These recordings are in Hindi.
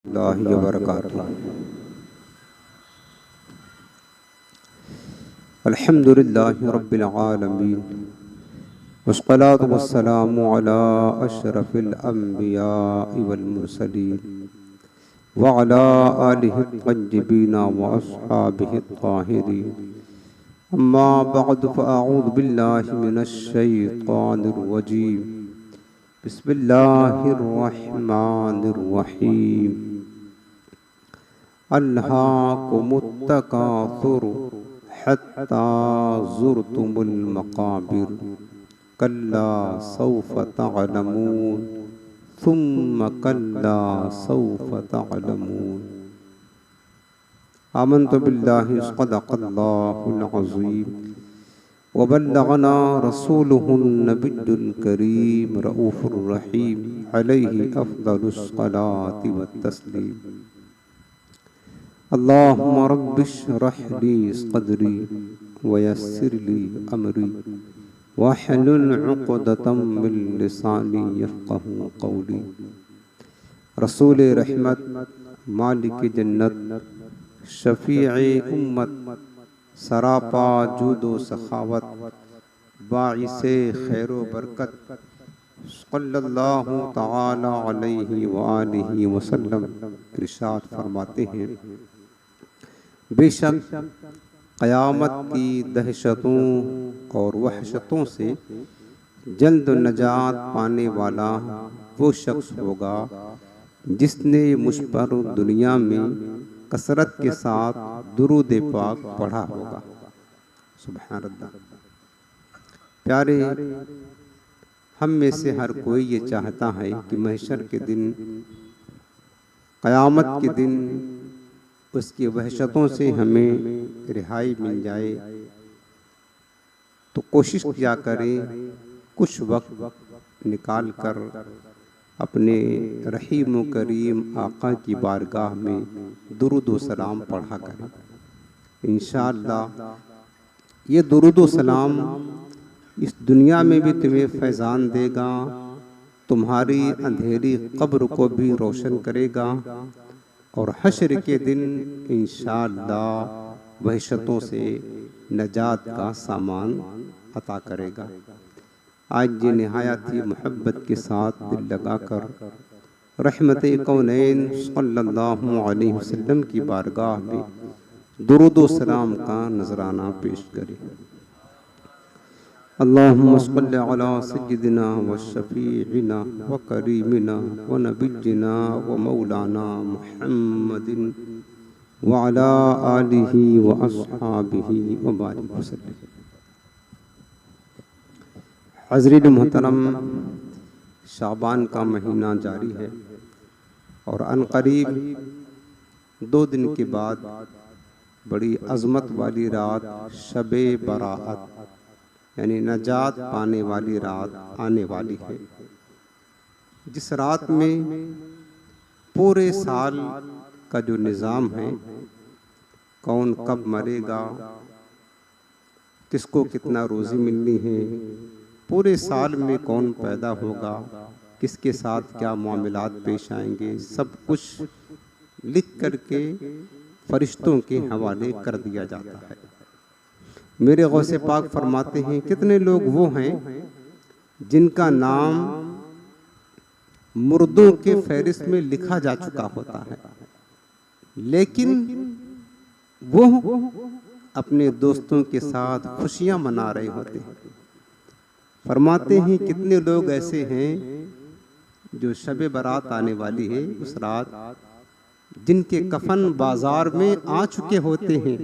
अल्लाह वबरकातुहू। अल्हम्दुलिल्लाहि रब्बिल आलमीन वस्सलातु वस्सलामु अला अशरफिल अंबियाइ वल मुरसलीन व अला आलिहि त्तय्यिबीन व अस्हाबिहि त्ताहिरीन। अम्मा बअद फ़अऊज़ु बिल्लाहि मिनश शैतानिर रजीम। बिस्मिल्लाहिर रहमानिर रहीम। अल्हाकुमुत तकासुर हत्ता ज़ुरतुमुल मक़ाबिर कल्ला सौफ़ तअलमून सुम्मा कल्ला सौफ़ तअलमून। आमन्तु बिल्लाहि सदक़ल्लाहुल अज़ीम व बल्लगना रसूलुहुन नबियुल करीम रऊफ़ुर रहीम अलैहि अफ़ज़लुस सलाति वत तस्लीम। अल्लाहुम्मा रब्बिश्रह ली सदरी व यस्सिर ली अमरी वहलुल उक़दतम मिन लिसानी यफ़क़हू क़ौली। रसूल रहमत, मालिक जन्नत, शफ़ीए उम्मत, सरापा जूदो सखावत, बाइसे खैरो बरकत सल्लल्लाहु तआला अलैहि व आलिहि वसल्लम इरशाद फरमाते हैं, बेशक क़यामत की दहशतों और वहशतों से जल्द नजात पाने वाला वो शख्स होगा जिसने मुझ पर दुनिया में कसरत के साथ दुरूद पाक पढ़ा होगा। सुभान अल्लाह। प्यारे, हम में से हर कोई ये चाहता है कि महशर के दिन, क़यामत के दिन उसकी वहशतों से हमें रिहाई मिल जाए। तो कोशिश किया करें कुछ वक्त निकाल कर अपने रहीम करीम आका की बारगाह में दुरूद व सलाम पढ़ा करें। इंशाअल्लाह ये दुरूद व सलाम इस दुनिया में भी तुम्हें फैज़ान देगा, तुम्हारी अंधेरी कब्र को भी रोशन करेगा और हश्र के दिन इंशाअल्लाह वहशतों से नजात का सामान अता करेगा। आज ये निहायत ही मोहब्बत के साथ दिल लगाकर रहमते कौनैन सल्लल्लाहु अलैहि वसल्लम की बारगाह में दुरूद व सलाम का नजराना पेश करें। अल्लाहुम्मा सल्लि अला सय्यिदिना व शफीइना व करीमिना व नबिय्यिना व मौलाना मुहम्मदिन व अला आलिहि व अस्हाबिहि व बारिक वसल्लम। हज़रीन मोहतरम, शाबान का महीना जारी है और अनक़रीब 2 दिन के बाद बड़ी अज़मत वाली रात शबे बराअत यानी नजात पाने वाली रात आने वाली है, जिस रात में पूरे साल का जो निज़ाम है, कौन कब मरेगा, किसको कितना रोज़ी मिलनी है, पूरे साल में कौन पैदा होगा, किसके साथ क्या मामलात पेश आएंगे, सब कुछ लिख करके फरिश्तों के हवाले कर दिया जाता है। मेरे गौसे पाक फरमाते हैं, कितने लोग वो हैं जिनका नाम मुर्दों के फहरिस्त में लिखा जा चुका होता है, लेकिन वो अपने दोस्तों के साथ खुशियां मना रहे होते हैं। फरमाते हैं, कितने लोग ऐसे हैं जो शबे बारात आने वाली है उस रात, जिनके कफन बाजार में आ चुके होते हैं,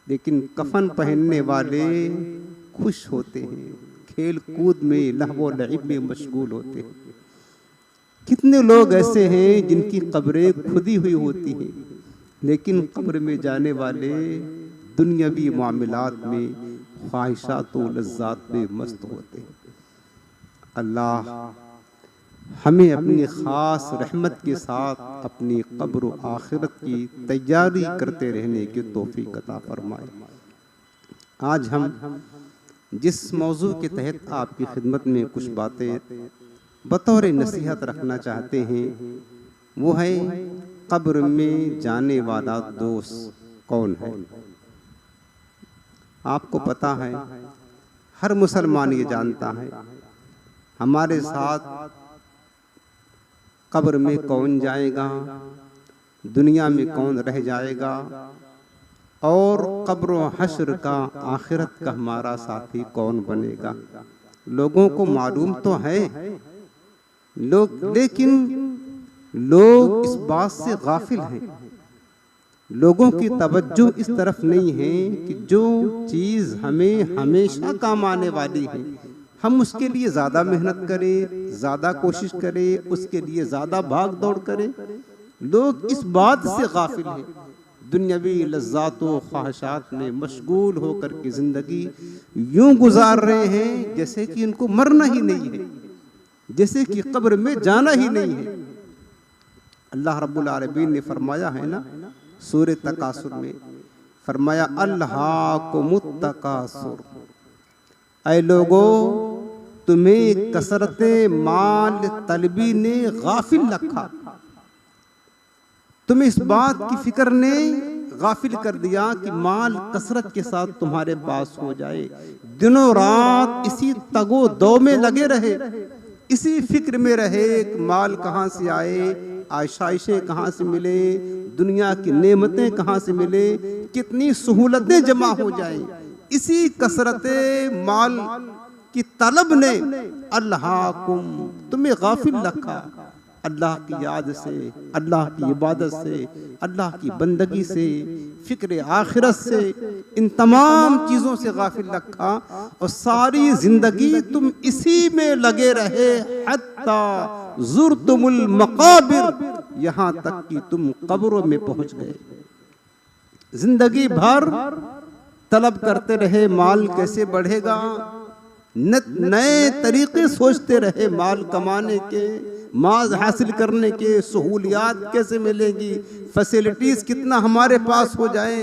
लेकिन कफन पहनने वाले खुश होते हैं, खेल कूद में लहवो लइब में मशगूल होते हैं। कितने लोग ऐसे हैं जिनकी कब्रें खुदी हुई होती हैं, लेकिन कब्र में जाने वाले दुनियावी मामलात में ख्वाहिशात व लज़्ज़ात में मस्त होते हैं। अल्लाह हमें अपनी ख़ास रहमत के साथ अपनी कब्र व आखिरत की तैयारी करते रहने की तौफीक अता फरमाए। आज हम जिस मौजू के तहत आपकी खिदमत में कुछ बातें बतौर नसीहत रखना चाहते हैं, वो है कब्र में जाने वाला दोस्त कौन है। आपको पता है, हर मुसलमान ये जानता है हमारे साथ कब्र में कौन जाएगा, दुनिया में कौन रह जाएगा, और कब्र व हश्र का आखिरत का हमारा साथी कौन बनेगा। लोगों को मालूम तो है लेकिन लोग इस बात से गाफिल हैं। लोगों की तवज्जो इस तरफ नहीं है कि जो चीज हमें हमेशा काम आने वाली है हम उसके लिए ज्यादा मेहनत करें, ज्यादा कोशिश करें, उसके लिए ज्यादा भाग दौड़ करें। लोग इस बात से गाफिल हैं, दुनियावी लज्जातों ख्वाहिशात में मशगूल होकर की जिंदगी यूं गुजार रहे हैं जैसे कि इनको मरना ही नहीं है, जैसे कि कब्र में जाना ही नहीं है। अल्लाह रब्बुल आलमीन ने फरमाया है ना सूरह तकासुर में, फरमाया अल्हाकुमुत तकासुर, ऐ लोगों तुम्हें कसरते माल तलबी ने गाफिल रखा, तुम्हें इस बात की फिक्र ने गाफिल कर दिया कि माल कसरत के साथ तुम्हारे पास हो जाए। दिनों रात इसी तगो दो में लगे रहे, इसी फिक्र में रहे कि माल कहाँ से आए, आशाइशें कहाँ से मिले, दुनिया की नेमतें कहाँ से मिले, कितनी सहूलतें जमा हो जाएं। इसी कसरते माल की तलब ने अल्लाहकुम तुम्हें गाफिल रखा, अल्लाह की याद से, अल्लाह की इबादत से, अल्लाह की बंदगी से, फिक्र आखिरत से, इन तमाम चीज़ों से गाफिल रखा और सारी जिंदगी तुम इसी में लगे रहे हत्ता ज़ुरतुमुल मक़ाबिर, यहाँ तक कि तुम कब्रों में पहुंच गए। जिंदगी भर तलब करते रहे माल कैसे बढ़ेगा, नए तरीके सोचते रहे माल कमाने के, माल हासिल करने के, सहूलियात कैसे मिलेगी, फैसिलिटीज कितना हमारे पास हो जाए,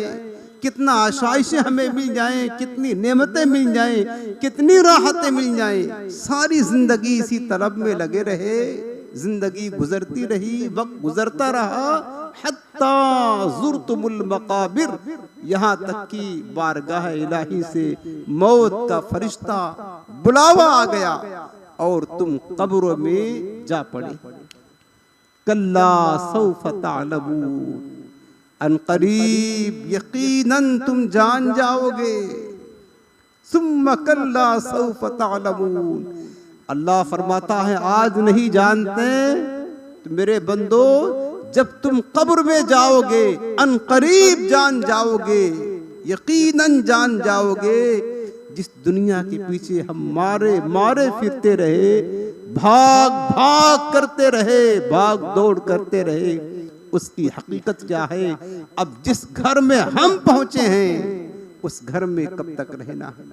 कितना आशाइशें हमें मिल जाएं, कितनी नेमतें मिल जाएं, कितनी राहतें मिल जाएं। सारी जिंदगी इसी तलब में लगे रहे, जिंदगी गुजरती रही, वक्त गुजरता रहा, हत्ता ज़ुरतुमुल मक़ाबिर, यहाँ तक कि बारगाह इलाही से मौत का फरिश्ता बुलावा आ गया और तुम कब्रों में जा पड़े। कल्ला सौफ तअलमून, अनकरीब यकीनन तुम जान जाओगे। सुम्मा कल्ला सौफ तअलमून, अल्लाह फरमाता है आज नहीं जानते तो मेरे बंदो, जब तुम कब्र में जाओगे अनकरीब जान जाओगे, यकीनन जान जाओगे। जिस दुनिया के पीछे हम मारे मारे फिरते रहे, भाग भाग करते रहे, भाग दौड़ करते रहे, उसकी हकीकत क्या है। अब जिस घर में हम पहुंचे हैं उस घर में कब तक रहना है,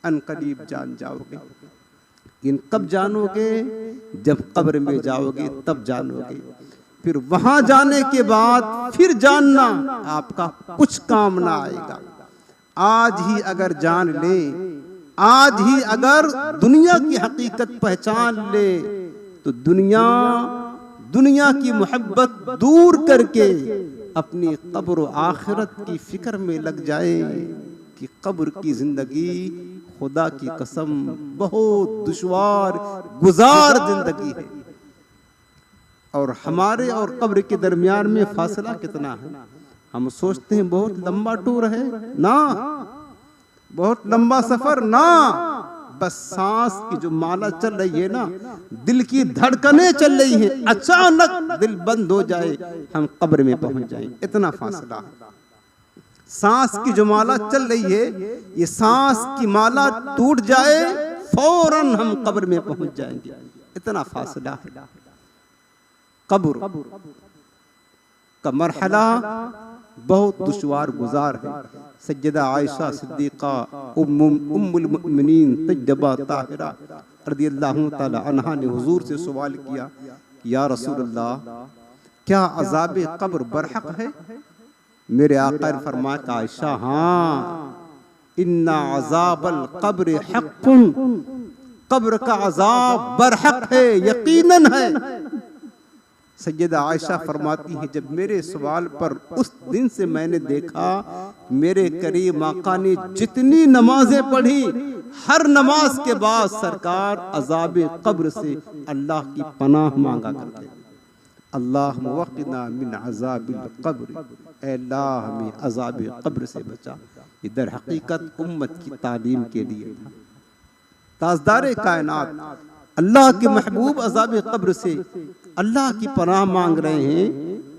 अनकरीब जान जाओगे। इन कब जानोगे, जब कब्र में जाओगे तब जानोगे। फिर वहां जाने के बाद फिर जानना आपका कुछ काम ना आएगा। आज ही अगर जान ले, आज ही अगर दुनिया की हकीकत पहचान ले तो दुनिया की मोहब्बत दूर करके अपनी कब्र आखिरत की फिक्र में लग जाए कि कब्र की जिंदगी खुदा की कसम बहुत दुश्वार गुजार जिंदगी है। और हमारे और कब्र के दरमियान में फासला कितना है। हम सोचते हैं बहुत लंबा टूर है ना, बहुत लंबा सफर ना, बस सांस की जो माला चल रही है ना, दिल की धड़कनें चल रही हैं, अचानक दिल बंद हो जाए हम कब्र में पहुंच जाएं, इतना फासला है। सांस की जो माला चल रही है, ये सांस की माला टूट जाए फौरन हम कब्र में पहुंच जाएंगे, इतना फासला है। कब्र का मरहला बहुत दुश्वार गुजार है। सज्जदा आयशा सिद्दीक़ा उम्मुल मुमिनीन तज्जबा ताहिरा रज़ियल्लाहु ताला अन्हा ने हुजूर से सवाल किया, या रसूलल्लाह क्या अज़ाब कब्र बरहक है। मेरे आका ने फरमाया कि आयशा हाँ, इन्ना अज़ाबल कब्र हक़्क़ुन, कब्र का अज़ाब बरहक है, यकीनन है। सैयदा आयशा फरमाती है, जब मेरे सवाल पर उस दिन से मैंने देखा मेरे करीम आका ने जितनी नमाजें पढ़ी, हर नमाज के बाद सरकार अजाब कब्र से अल्लाह की पनाह मांगा करते। अल्लाह वक़िना मिन अज़ाबिल क़ब्र, ऐ अल्लाह हमें अज़ाब कब्र से बचा। इधर हकीकत उम्मत की तालीम के लिए था। ताजदार कायनात अल्लाह के महबूब अज़ाब कब्र से अल्लाह की पनाह मांग रहे हैं,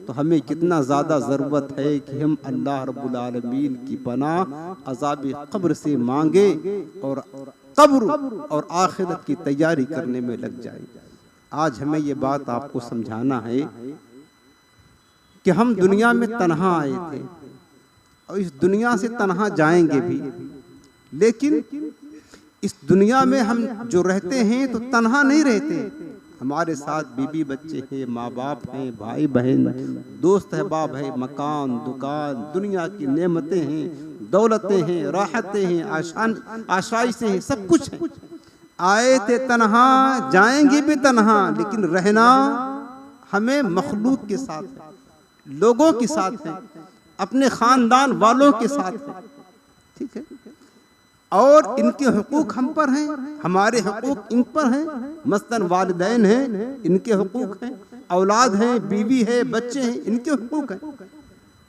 तो हमें कितना ज़्यादा ज़रूरत है कि हम अल्लाह रब्बुल आलमीन की पनाह अज़ाब कब्र से मांगे और कब्र और आखिरत की तैयारी करने में लग जाए। आज हमें ये बात आपको समझाना है कि हम दुनिया में तन्हा आए थे और इस दुनिया से तन्हा जाएंगे भी, लेकिन इस दुनिया में हम जो रहते हैं तो तन्हा नहीं रहते। हमारे साथ बीबी बच्चे हैं, माँ बाप हैं, भाई बहन, दोस्त अहबाब है, मकान दुकान, दुनिया की नेमतें हैं, दौलतें हैं, राहतें हैं, आशाइशें हैं, सब कुछ है। आए थे तन्हा, जाएंगे भी तन्हा, लेकिन रहना हमें मखलूक के साथ है, लोगों के साथ है, अपने खानदान वालों के साथ है। ठीक है, और इनके हुकूक हम पर हैं, हमारे हुकूक इन पर हैं। मसलन वालिदैन हैं, इनके हुकूक हैं, औलाद हैं, बीवी है, बच्चे हैं, इनके हुकूक हैं।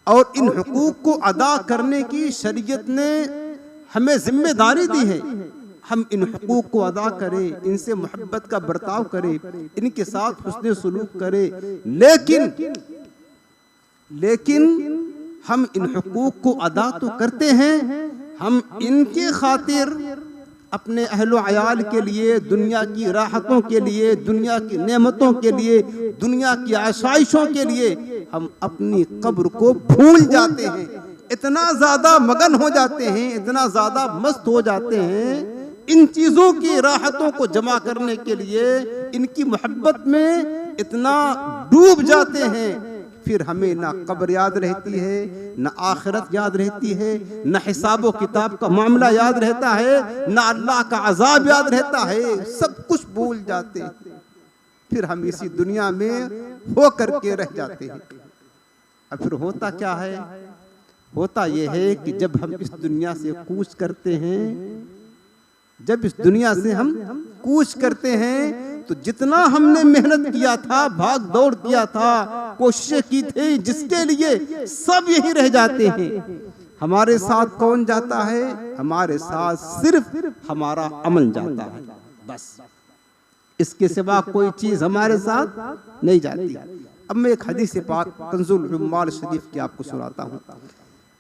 और इन हुकूक को अदा करने की शरीयत ने हमें जिम्मेदारी दी है। हम इन हुकूक को अदा करें, इनसे मोहब्बत का बर्ताव करें, इनके साथ हुस्न सलूक करें, लेकिन हम इन हुकूक को अदा तो करते हैं, हम इनके खातिर अपने अहलो अयाल के लिए, दुनिया की राहतों के लिए, दुनिया की नेमतों के लिए, दुनिया की आशाइशों के लिए हम अपनी कब्र को भूल जाते हैं। इतना ज्यादा मगन हो जाते हैं, इतना ज्यादा मस्त हो जाते हैं इन चीजों की राहतों को जमा करने के लिए, इनकी मोहब्बत में इतना डूब जाते हैं, फिर हमें ना कब्र याद रहती है, ना आखिरत याद रहती है, ना हिसाबो किताब का मामला याद रहता है, ना अल्लाह का अजाब याद रहता है, सब कुछ भूल जाते हैं। फिर हम इसी दुनिया में हो करके रह जाते हैं। अब फिर होता क्या है? होता यह है कि जब हम इस दुनिया से कूच करते हैं, जब इस दुनिया से हम कूच करते हैं, तो जितना हमने मेहनत किया था, भाग दौड़ किया था, कोशिशें की थी जिसके लिए, सब यही रह जाते हैं। हमारे साथ कौन जाता है? हमारे साथ सिर्फ हमारा अमल जाता है, बस। इसके सिवा कोई चीज हमारे साथ नहीं जाती। अब मैं एक हदीस पाक कंजुल उम्माल शरीफ की आपको सुनाता हूँ।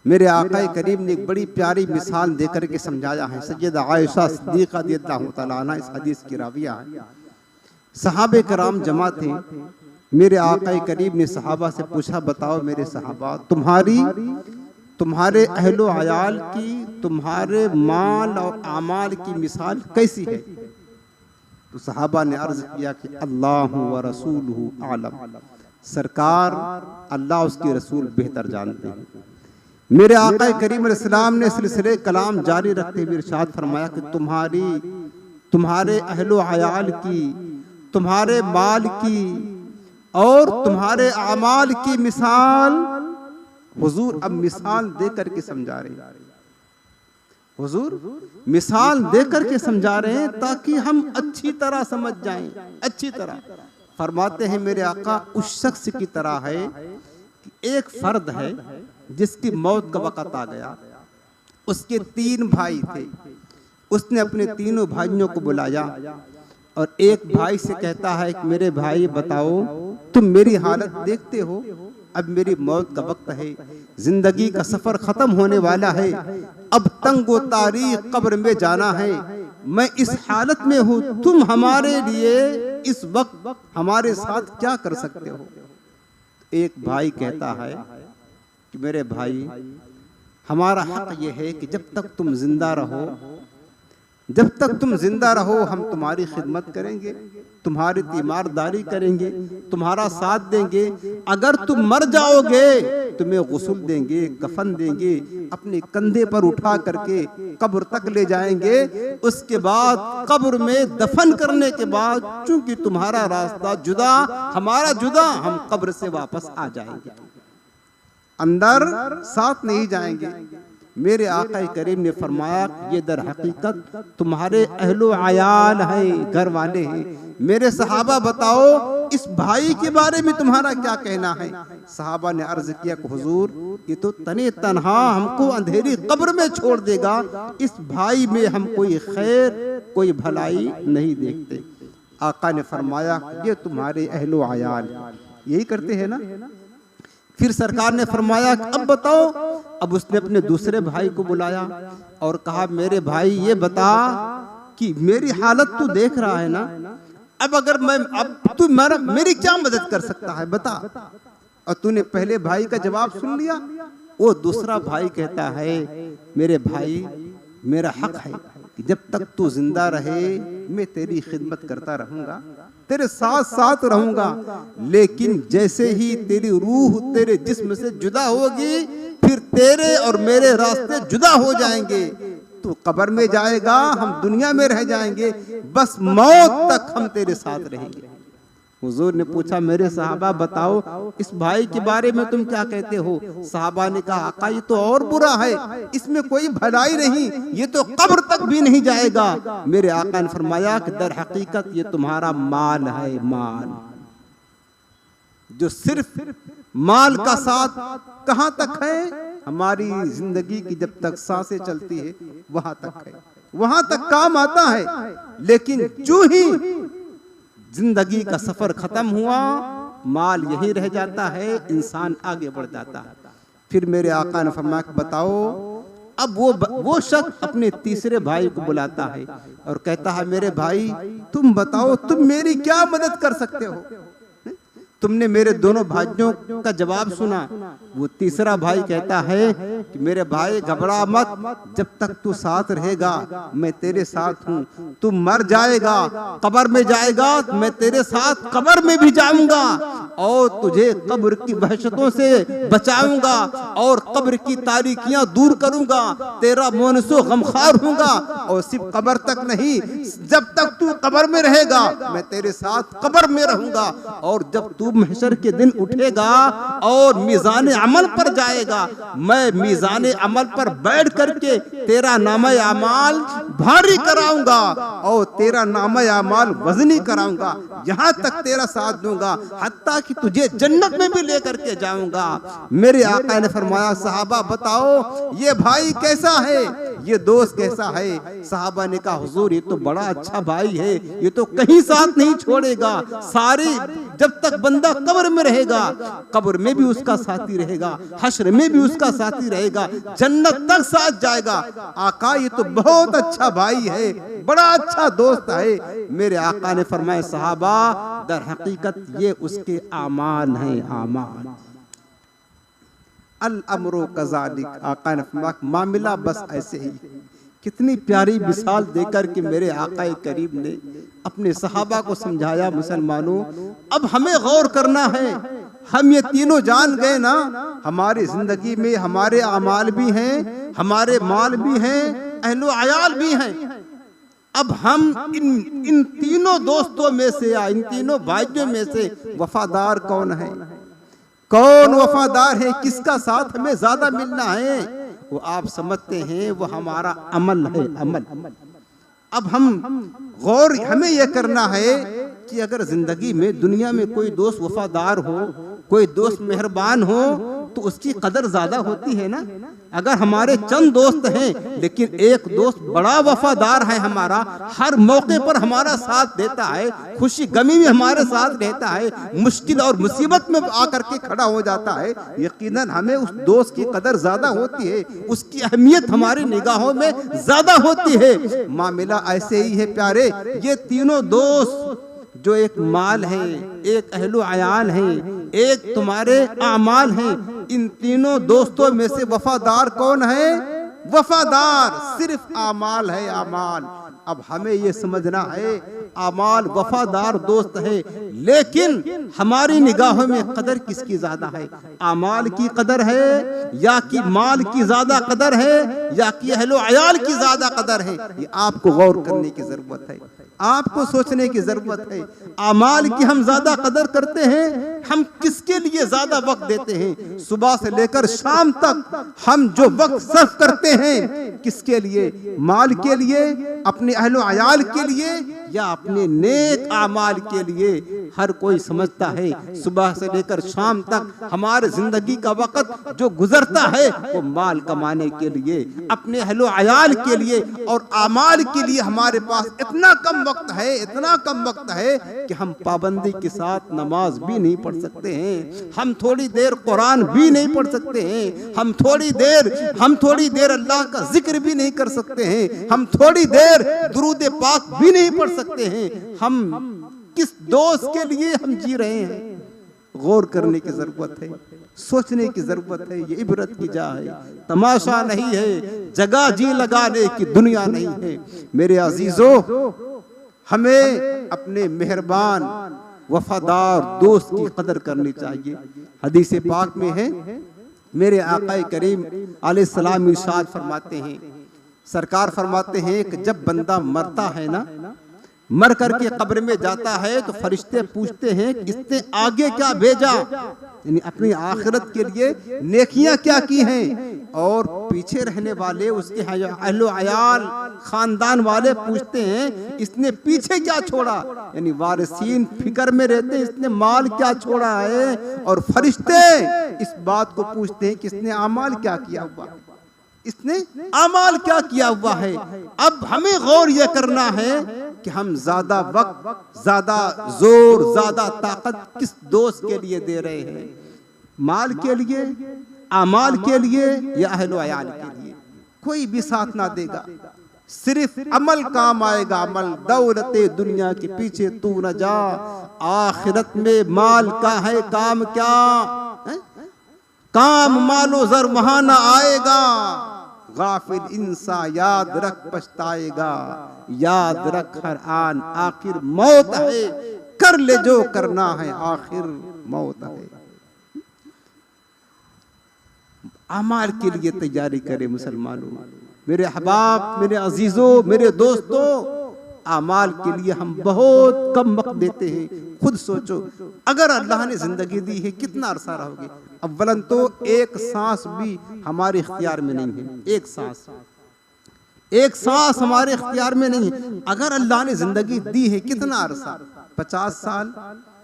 मेरे आका करीम ने एक बड़ी प्यारी मिसाल देकर के समझाया है। सैयदा आयशा सिद्दीक़ा रज़ियल्लाहु तआला अन्हा इस हदीस की राविया है। सहाबे कराम जमा थे। मेरे आका करीम ने सहाबा से पूछा, बताओ मेरे सहाबा, तुम्हारे अहलो अयाल की, तुम्हारे माल और आमाल की मिसाल कैसी है? तो सहाबा ने अर्ज किया कि अल्लाह व रसूलुहु आलम, सरकार अल्लाह उसके रसूल बेहतर जानते हैं। मेरे आका करीम अलैहिस्सलाम ने सिलसिले कलाम जारी रखते हुए इरशाद फरमाया कि तुम्हारे अहलो अयाल की, तुम्हारे माल की और तुम्हारे आमाल की मिसाल, हुजूर अब मिसाल दे करके समझा रहे हैं। हुजूर मिसाल दे करके समझा रहे हैं ताकि हम अच्छी तरह समझ जाएं। अच्छी तरह फरमाते हैं मेरे आका उस शख्स की तरह है कि एक फर्द है जिसकी मौत का वक़्त आ गया। उसके 3 भाई थे। उसने अपने तीनों भाइयों को बुलाया और एक भाई से कहता है कि मेरे भाई बताओ, तुम मेरी हालत देखते हो, अब मेरी मौत का वक्त है, जिंदगी का सफर खत्म होने वाला है, अब तंगो तारीख कब्र में जाना है, मैं इस हालत में हूँ, तुम हमारे लिए इस वक्त हमारे साथ क्या कर सकते हो? एक भाई कहता है कि मेरे भाई, हमारा हक यह है कि जब तक तुम जिंदा रहो, जब तक तुम जिंदा रहो हम तुम्हारी खिदमत करेंगे, तुम्हारी तीमारदारी करेंगे, तुम्हारा साथ देंगे। अगर तुम मर जाओगे तुम्हें गुस्ल देंगे, कफन देंगे, अपने कंधे पर उठा करके कब्र तक ले जाएंगे। उसके बाद कब्र में दफन करने के बाद चूंकि तुम्हारा रास्ता जुदा, हमारा जुदा, हम कब्र से वापस आ जाएंगे, अंदर साथ नहीं जाएंगे। मेरे आका करीम ने फरमाया ये दर हकीकत तुम्हारे अहलो आयाल हैं, घर वाले हैं। मेरे सहाबा बताओ इस भाई के बारे में तुम्हारा क्या कहना है? सहाबा ने अर्ज किया कि हुजूर ये तो तने तन्हा हमको अंधेरी कब्र में छोड़ देगा, इस भाई में हम कोई खैर कोई भलाई नहीं देखते। आका ने फरमाया ये तुम्हारे अहलो आयाल यही करते हैं ना। फिर सरकार ने फरमाया अब बताओ। अब उसने अपने दूसरे भाई को बुलाया और कहा मेरे भाई ये बता कि मेरी हालत तू देख रहा है ना, अब अगर मैं अब तू मेरी क्या मदद कर सकता है बता। और तूने पहले भाई का जवाब सुन लिया। वो दूसरा भाई कहता है मेरे भाई मेरा हक है कि जब तक तू जिंदा रहे मैं तेरी खिदमत करता रहूंगा, तेरे साथ साथ रहूंगा, लेकिन जैसे ही तेरी रूह तेरे जिस्म से जुदा होगी फिर तेरे और मेरे रास्ते जुदा हो जाएंगे। तू कब्र में जाएगा, हम दुनिया में रह जाएंगे, बस मौत तक हम तेरे साथ रहेंगे। हुजूर ने पूछा मेरे सहाबा बताओ इस भाई के बारे में तुम क्या कहते हो? सहाबा ने कहा आका ये तो और बुरा है, इसमें कोई भलाई नहीं, ये तो कब्र तक भी नहीं जाएगा। मेरे आका ने फरमाया कि दर हकीकत ये तुम्हारा माल है, माल जो सिर्फ माल का साथ कहां तक है? हमारी जिंदगी की जब तक सांसें चलती है वहां तक है, वहां तक काम आता है, लेकिन जो ही जिंदगी का सफर खत्म हुआ माल यही रह जाता है, इंसान आगे बढ़ जाता है। फिर मेरे आका ने फरमाया बताओ। अब वो शख्स अपने तीसरे भाई को बुलाता है और कहता है मेरे भाई तुम बताओ तुम मेरी क्या मदद कर सकते हो? तुमने मेरे दोनों भाइयों का जवाब सुना। वो तीसरा भाई कहता है कि मेरे भाई घबरा मत, जब तक तू साथ रहेगा मैं तेरे साथ हूँ। तू मर जाएगा, कब्र में जाएगा, मैं तेरे साथ कब्र में भी जाऊंगा और तुझे कब्र की वहशतों से बचाऊंगा और कब्र की तारीकियां दूर करूंगा, तेरा मोनसो गमखार होऊंगा। और सिर्फ कब्र तक नहीं, जब तक तू कब्र में रहेगा मैं तेरे साथ कब्र में रहूंगा, और जब तू महशर के दिन उठेगा और मीज़ान अमल पर जाएगा, मैं मीज़ान अमल पर बैठ करके तेरा नामा अमाल भारी कराऊंगा और तेरा नामा अमाल वजनी कराऊंगा, यहाँ तक तेरा साथ दूंगा, हत्ता कि तुझे जन्नत में भी लेकर के जाऊंगा। मेरे आका ने फरमाया सहाबा बताओ ये भाई कैसा है, ये दोस्त कैसा है? सहाबा ने कहा हुजूर ये तो बड़ा अच्छा भाई है, ये तो कहीं साथ नहीं छोड़ेगा, सारी जब तक बंदा कब्र में रहेगा कब्र में भी उसका साथी रहेगा, हश्र में भी उसका साथी रहेगा, जन्नत तक साथ जाएगा। आका ये तो बहुत अच्छा भाई है, बड़ा अच्छा दोस्त है। मेरे आका ने फरमाया सहाबा दर हकीकत ये उसके आमाल हैं, आमाल। अल अमरो कज़ालिक, आका ने फरमाया मामला बस ऐसे ही। कितनी प्यारी मिसाल देकर के मेरे आका करीम ने अपने सहाबा को समझाया। मुसलमानों अब हमें गौर करना है, हम ये तीनों जान गए ना, हमारी जिंदगी में हमारे अमाल भी हैं, हमारे माल भी हैं, अहलो अयाल भी हैं। अब हम इन तीनों दोस्तों में से या इन तीनों भाइयों में से वफादार कौन है? कौन वफादार है? किसका साथ हमें ज्यादा मिलना है? वो आप समझते हैं वो हमारा अमल है, अमल। अब हम गौर हमें यह करना है कि अगर जिंदगी में दुनिया में कोई दोस्त वफादार हो, कोई दोस्त मेहरबान हो तो उसकी कदर ज्यादा होती है ना। अगर हमारे चंद दोस्त हैं लेकिन एक दोस्त बड़ा वफादार है हमारा, हर मौके पर हमारा साथ देता है, खुशी गमी में हमारे साथ रहता है, मुश्किल और मुसीबत में आकर के खड़ा हो जाता है, यकीनन हमें उस दोस्त की कदर ज्यादा होती है, उसकी अहमियत हमारी निगाहों में ज्यादा होती है। मामला ऐसे ही है प्यारे, ये तीनों दोस्त जो एक माल है, एक अहलो अयाल है, एक तुम्हारे आमाल हैं, इन तीनों दोस्तों में से वफादार कौन है? वफादार सिर्फ आमाल है, आमाल। अब हमें ये समझना है आमाल वफादार दोस्त है, लेकिन हमारी निगाहों में कदर किसकी ज्यादा है? आमाल की कदर है या कि माल की ज्यादा कदर है या कि अहलो अयाल की ज्यादा कदर है? ये आपको गौर करने की जरूरत है, आपको सोचने की जरूरत है। आमाल की हम ज्यादा कदर करते हैं, हम किसके लिए ज्यादा वक्त देते हैं? सुबह से लेकर शाम तक हम जो वक्त सर्फ करते हैं किसके लिए? माल के लिए, अपने अहलो अयाल के लिए या अपने नेक आमाल के लिए? हर कोई समझता है सुबह से लेकर शाम तक हमारे जिंदगी का वक्त जो गुजरता है वो माल कमाने के लिए, अपने अहलो अयाल के लिए और आमाल के लिए। हमारे पास इतना कम वक्त है, इतना कम वक्त है कि हम पाबंदी के साथ नमाज भी नहीं पढ़ सकते हैं, हम थोड़ी देर कुरान भी नहीं पढ़ सकते हैं, हम थोड़ी देर अल्लाह का जिक्र भी नहीं कर सकते हैं, हम थोड़ी देर दुरूद पाक भी नहीं पढ़ सकते हैं। हम किस दोस्त के लिए हम जी रहे हैं? गौर करने की जरूरत है, सोचने की जरूरत है। ये इबरत की जा है, तमाशा नहीं है, जगह जी लगाने की दुनिया नहीं है। मेरे अजीजों, हमें अपने मेहरबान वफादार दोस्त की कदर करनी चाहिए। हदीस पाक में है, मेरे आका करीम अलैहिस्सलाम इरशाद फरमाते हैं, सरकार फरमाते हैं कि जब बंदा मरता है ना, मर करके कब्र में जाता है तो फरिश्ते पूछते हैं कि इसने आगे क्या भेजा, यानी अपनी आखिरत के लिए नेकियां क्या की हैं। और पीछे रहने वाले उसके अहलो अयाल खानदान वाले पूछते हैं इसने पीछे क्या छोड़ा, यानी वारिसीन फिक्र में रहते हैं इसने माल क्या छोड़ा है। और फरिश्ते इस बात को पूछते हैं कि इसने अमाल क्या किया हुआ, इसने अमाल क्या किया हुआ है। अब हमें गौर यह करना है कि हम ज्यादा वक्त, ज्यादा जोर, ज्यादा ताकत किस दोस्त के लिए दे रहे हैं? माल के लिए, अमाल के लिए या अहलो अयाल के लिए? कोई भी साथ ना देगा, सिर्फ अमल काम आएगा। अमल दौलते दुनिया के पीछे तू न जा, आखिरत में माल का है काम क्या है? काम मालो जर वहां ना आएगा, गाफिल इंसा याद रख पछताएगा। याद रख हर आन आखिर मौत है, कर ले जो करना है आखिर मौत है। अमाल के लिए तैयारी करें मुसलमानों, मेरे अहबाब, मेरे अजीजों, मेरे दोस्तों। अमाल के लिए हम बहुत कम वक्त देते हैं। खुद सोचो, अगर अल्लाह ने जिंदगी दी है कितना अरसा रहोगे? अव्वलन तो एक सांस भी हमारे इख्तियार में नहीं है, एक सांस हमारे इख्तियार में नहीं है। अगर अल्लाह ने जिंदगी दी है कितना अरसा? 50 साल,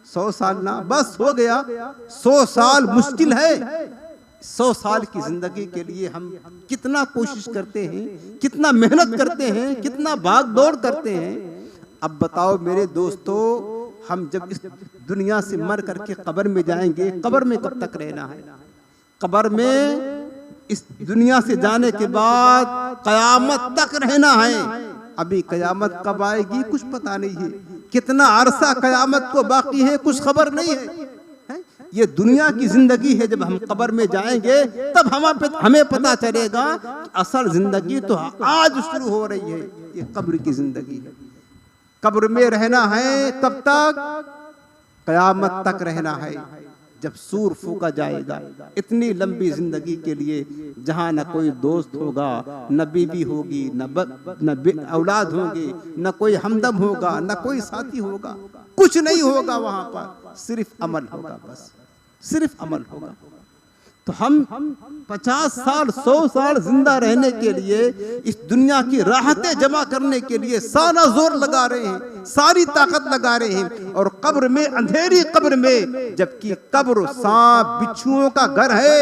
100 साल ना, बस हो गया। 100 साल मुश्किल है। 100 साल की जिंदगी के लिए हम कितना कोशिश करते हैं, कितना मेहनत करते हैं, कितना भाग दौड़ करते हैं। अब बताओ मेरे दोस्तों, हम जब इस दुनिया से मर करके कब्र में जाएंगे, कब्र में कब तक रहना है? कब्र में इस दुनिया से जाने के बाद कयामत तक रहना है। अभी कयामत कब आएगी कुछ पता नहीं है, कितना अरसा कयामत को बाकी है कुछ खबर नहीं है। ये दुनिया की जिंदगी है, जब हम कब्र में जाएंगे तब हमें पता चलेगा कि असल जिंदगी तो आज शुरू हो रही है। ये कब्र की जिंदगी है, कब्र में रहना है तब तक, कयामत तक रहना है जब सूर फूका जाएगा। इतनी लंबी जिंदगी के लिए जहाँ न कोई दोस्त होगा, न बीवी होगी, न औलाद होंगे, न कोई हमदम होगा, न कोई साथी होगा, कुछ नहीं होगा वहां पर, सिर्फ अमल होगा, बस सिर्फ अमल होगा। तो हम 50 साल 100 साल जिंदा रहने के लिए, इस दुनिया की राहतें जमा करने के लिए सारा जोर लगा रहे हैं, सारी ताकत लगा रहे हैं। और कब्र में, अंधेरी कब्र में, जबकि कब्र सांप बिच्छुओं का घर है,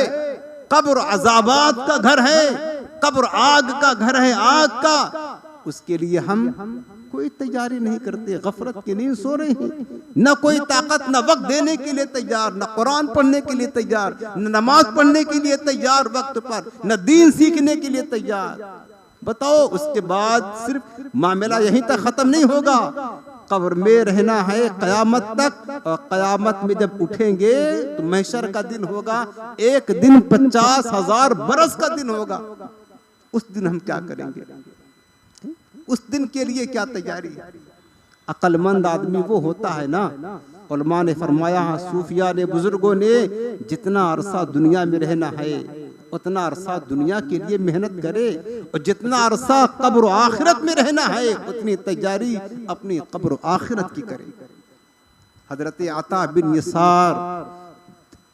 कब्र अजाबात का घर है, कब्र आग का घर है, आग का, उसके लिए हम कोई तैयारी नहीं करते, गफलत की नींद सो रहे हैं। न कोई ताकत, न वक्त देने के लिए तैयार, न कुरान पढ़ने के लिए तैयार, न नमाज पढ़ने के लिए तैयार वक्त पर, न दीन सीखने के लिए तैयार। बताओ, उसके बाद सिर्फ मामला यहीं तक खत्म नहीं होगा, कब्र में रहना है कयामत तक। और कयामत में जब उठेंगे तो महशर का दिन होगा, एक दिन 50,000 बरस का दिन होगा। उस दिन हम क्या करेंगे? उस दिन के लिए क्या तैयारी। अक्लमंद आदमी वो होता है ना, उलमा ने फरमाया, सूफिया ने, बुजुर्गों ने, जितना अरसा दुनिया में रहना है उतना अरसा दुनिया के लिए मेहनत करे, और जितना अरसा कब्र आखिरत में रहना है उतनी तैयारी अपनी कब्र आखिरत की करे। हजरत आता बिन यसार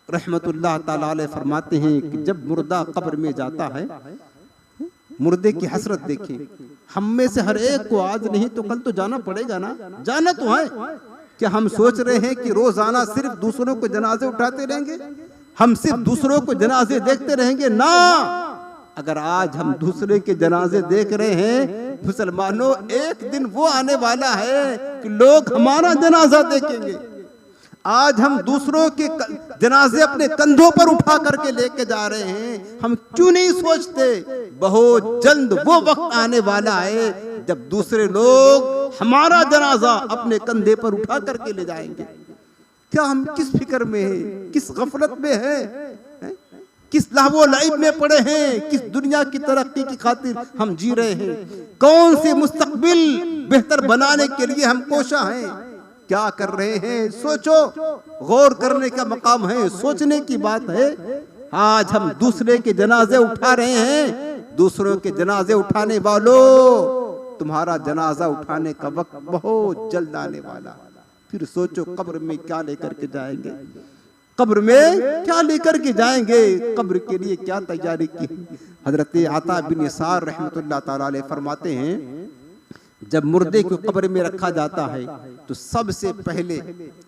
रहमतुल्लाह ताला अलैह फरमाते हैं कि जब मुर्दा कब्र में जाता है, मुर्दे की हसरत देखें। हम में से हर एक को आज नहीं तो कल तो जाना पड़ेगा ना, जाना तो है। क्या हम सोच रहे हैं कि रोजाना सिर्फ दूसरों को जनाजे उठाते रहेंगे, हम सिर्फ दूसरों को जनाजे देखते रहेंगे? ना, अगर आज हम दूसरे के जनाजे देख रहे हैं, मुसलमानों, एक दिन वो आने वाला है कि लोग हमारा जनाजा देखेंगे। आज हम दूसरों के जनाजे अपने कंधों पर उठा करके लेके जा रहे हैं, हम क्यों नहीं सोचते बहुत जल्द वो वक्त आने वाला है जब दूसरे लोग हमारा जनाजा अपने कंधे पर उठा करके ले जाएंगे। क्या हम किस फिक्र में हैं, किस गफलत में हैं, किस लाहवो लाइब में पड़े हैं, किस दुनिया की तरक्की की खातिर हम जी रहे हैं, कौन सी मुस्तकबिल बेहतर बनाने के लिए हम कोशा हैं, क्या कर रहे हैं? सोचो, गौर करने का मकाम है, सोचने की बात है। आज हम दूसरे के जनाजे उठा रहे हैं। दूसरों के जनाजे उठाने वालों, तुम्हारा जनाजा उठाने का वक्त बहुत जल्द आने वाला। फिर सोचो कब्र में क्या लेकर के जाएंगे, कब्र में क्या लेकर के जाएंगे, कब्र के लिए क्या तैयारी की। हजरत आता बिन यसार रहमतुल्लाह ताला अलैह फरमाते हैं, जब मुर्दे को कब्र में रखा जाता है तो सबसे पहले,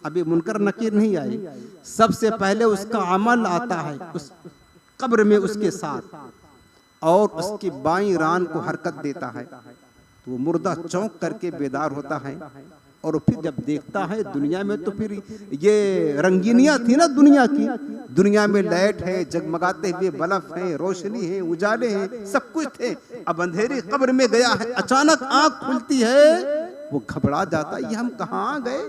अभी मुनकर नकीर नहीं आई, सबसे पहले उसका अमल आता है उस कब्र में उसके साथ, और उसकी बाईं रान को हरकत देता है। तो वो मुर्दा चौंक करके बेदार होता है, और फिर जब देखता है दुनिया में, तो फिर ये रंगीनियां थी ना दुनिया की, दुनिया में लाइट है, जगमगाते हुए बल्ब है, रोशनी है, उजाले हैं, सब कुछ थे। अब अंधेरी कब्र में गया है, अचानक आंख खुलती है, वो घबरा जाता है, ये हम कहाँ गए,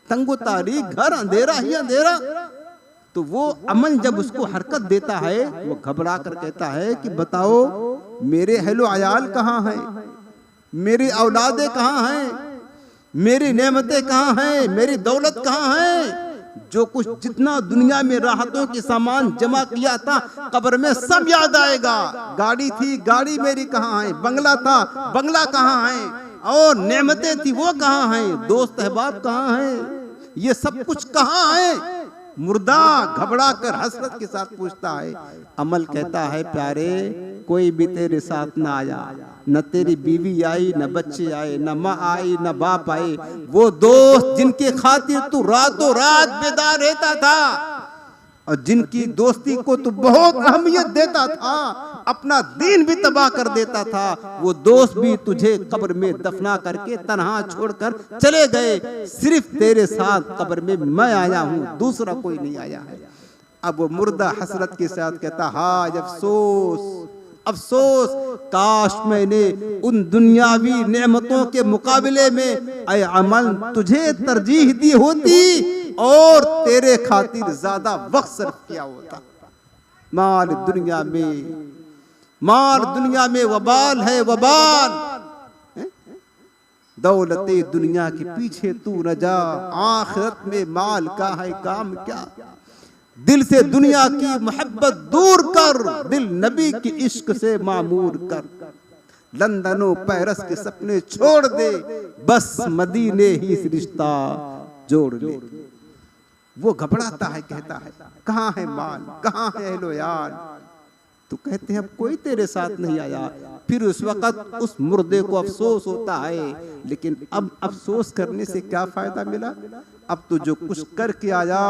तंगो तारीख, घर अंधेरा ही अंधेरा। तो वो अमन जब उसको हरकत देता है, वो घबरा कर कहता है कि बताओ मेरे अहलो अयाल कहाँ हैं, मेरी औलादे कहाँ हैं, मेरी नेमतें कहाँ हैं, मेरी दौलत कहाँ है, जो कुछ जितना दुनिया में राहतों के सामान जमा किया था कब्र में सब याद आएगा। गाड़ी थी, गाड़ी मेरी कहाँ है, बंगला था, बंगला कहाँ है, और नेमतें थी वो कहाँ हैं, दोस्त अहबाब कहाँ हैं, ये सब कुछ कहाँ है। मुर्दा घबरा कर हसरत के साथ पूछता है। अमल कहता है, प्यारे कोई भी तेरे साथ ना आया, न तेरी बीवी आई, न बच्चे आए, न माँ आई, न बाप आए, वो दोस्त जिनके खातिर तू रातों रात बेदार रहता था और जिनकी दोस्ती को तू बहुत अहमियत देता था, अपना दीन भी तबाह कर देता था, वो दोस्त भी तुझे कब्र में दफना करके तन्हा छोड़कर चले गए। सिर्फ तेरे साथ कब्र में मैं आया हूँ, दूसरा कोई नहीं आया है। अब वो मुर्दा हसरत के साथ कहता, हाय अफसोस, अफसोस, काश मैंने उन दुनियावी नेमतों के मुकाबले में ऐ अमल तुझे तरजीह दी होती और तेरे खातिर ज्यादा वक्त सर्फ किया होता। माल दुनिया में वबाल है, वबाल। दौलते दुनिया के पीछे तू न जा, आखिरत में माल का है काम क्या। दिल से दुनिया की मोहब्बत दूर कर, दिल नबी की इश्क से मामूर कर। लंदनों पेरिस के सपने छोड़ दे, बस मदीने ही से रिश्ता जोड़ ले। वो घबराता है, कहता है कहाँ है माल, कहाँ है अहलो यार। तो कहते हैं अब कोई तेरे साथ नहीं आया। फिर उस वक्त उस मुर्दे को अफसोस होता है, लेकिन अब अफसोस करने से क्या फायदा मिला। अब तो जो कुछ करके आया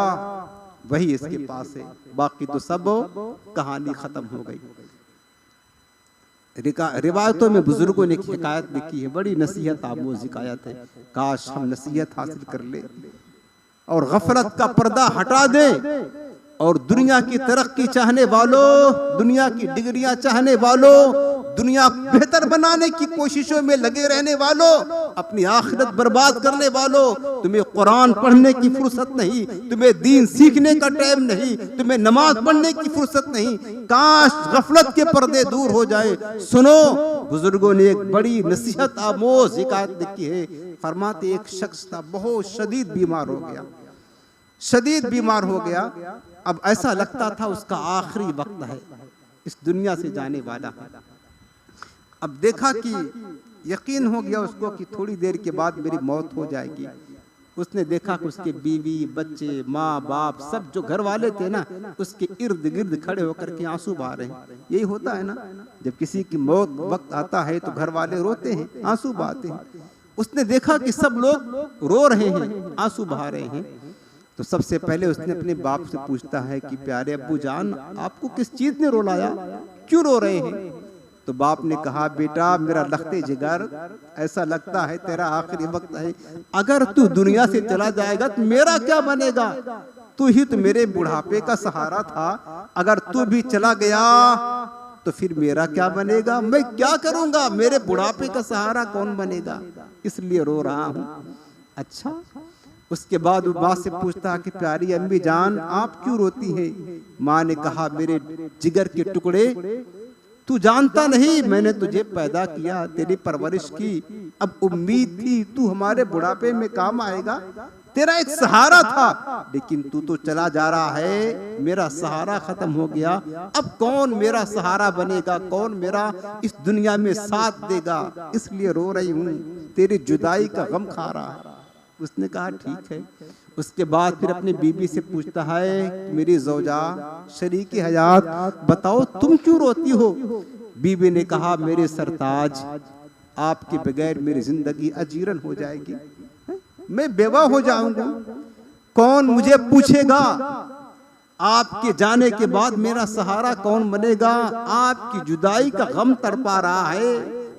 वही इसके पास है, बाकी तो सब कहानी खत्म हो गई। रिवायतों में बुजुर्गों ने हिकायत लिखी है, बड़ी नसीहत आमोज़ हिकायत है। काश हम नसीहत हासिल कर ले और गफलत का पर्दा हटा दें, और दुनिया की तरक्की चाहने वालों, दुनिया की डिग्रियां चाहने वालों, दुनिया बेहतर बनाने की कोशिशों में लगे रहने वालों, अपनी आखिरत बर्बाद करने वालों, तुम्हें कुरान पढ़ने की फुर्सत नहीं, तुम्हें दीन सीखने का टाइम नहीं, तुम्हें नमाज पढ़ने की फुर्सत नहीं। काश गफलत के पर्दे दूर हो जाए। सुनो, बुजुर्गों ने एक बड़ी नसीहत आमोज हिकायत लिखी है। फरमाते एक शख्स था, बहुत शदीद बीमार हो गया, शदीद बीमार हो गया। अब ऐसा लगता था उसका आखिरी वक्त है, इस दुनिया से जाने वाला है। अब देखा कि यकीन हो गया उसको कि थोड़ी देर के बाद मेरी मौत हो जाएगी। उसने देखा कि उसके बीवी, बच्चे, माँ बाप, सब जो घर वाले थे ना, उसके इर्द गिर्द खड़े होकर के आंसू बहा रहे हैं। यही होता है ना, जब किसी की मौत वक्त आता है तो घर वाले रोते हैं, आंसू बहाते हैं। उसने देखा कि सब लोग रो रहे हैं, आंसू बहा रहे हैं। तो सबसे पहले उसने अपने बाप से पूछता है कि प्यारे अब्बू जान, आपको किस चीज ने रुलाया, क्यों रो रहे हैं? तो बाप ने कहा, बेटा मेरा लखते जिगर, ऐसा लगता है तेरा आखिरी वक्त है। अगर तू दुनिया से चला जाएगा तो मेरा क्या बनेगा? तू ही तो मेरे बुढ़ापे का सहारा था। अगर तू भी चला गया तो फिर मेरा क्या बनेगा? मैं क्या करूंगा? मेरे बुढ़ापे का सहारा कौन बनेगा? इसलिए रो रहा हूँ। अच्छा, उसके बाद वो माँ से पूछता कि प्यारी अम्मी जान, आप क्यों रोती है? माँ ने कहा, मेरे जिगर के टुकड़े, तू जानता नहीं मैंने तुझे पैदा किया, तेरी परवरिश की। अब उम्मीद थी तू हमारे बुढ़ापे में काम आएगा, तेरा एक सहारा था, लेकिन तू तो चला जा रहा है, मेरा सहारा खत्म हो गया। अब कौन मेरा सहारा बनेगा? कौन मेरा इस दुनिया में साथ देगा? इसलिए रो रही हूँ, तेरी जुदाई का गम खा रहा है। उसने कहा ठीक है। उसके बाद फिर अपनी बीबी से पूछता है, मेरी ज़ौजा शरीकी हयात, बताओ तुम क्यों रोती हो? बीबी ने कहा, मेरे सरताज, आपके बगैर मेरी जिंदगी अजीरन हो जाएगी, मैं बेवा हो जाऊंगा। कौन मुझे पूछेगा? आपके जाने के बाद मेरा सहारा कौन बनेगा? आपकी जुदाई का गम तड़पा रहा है,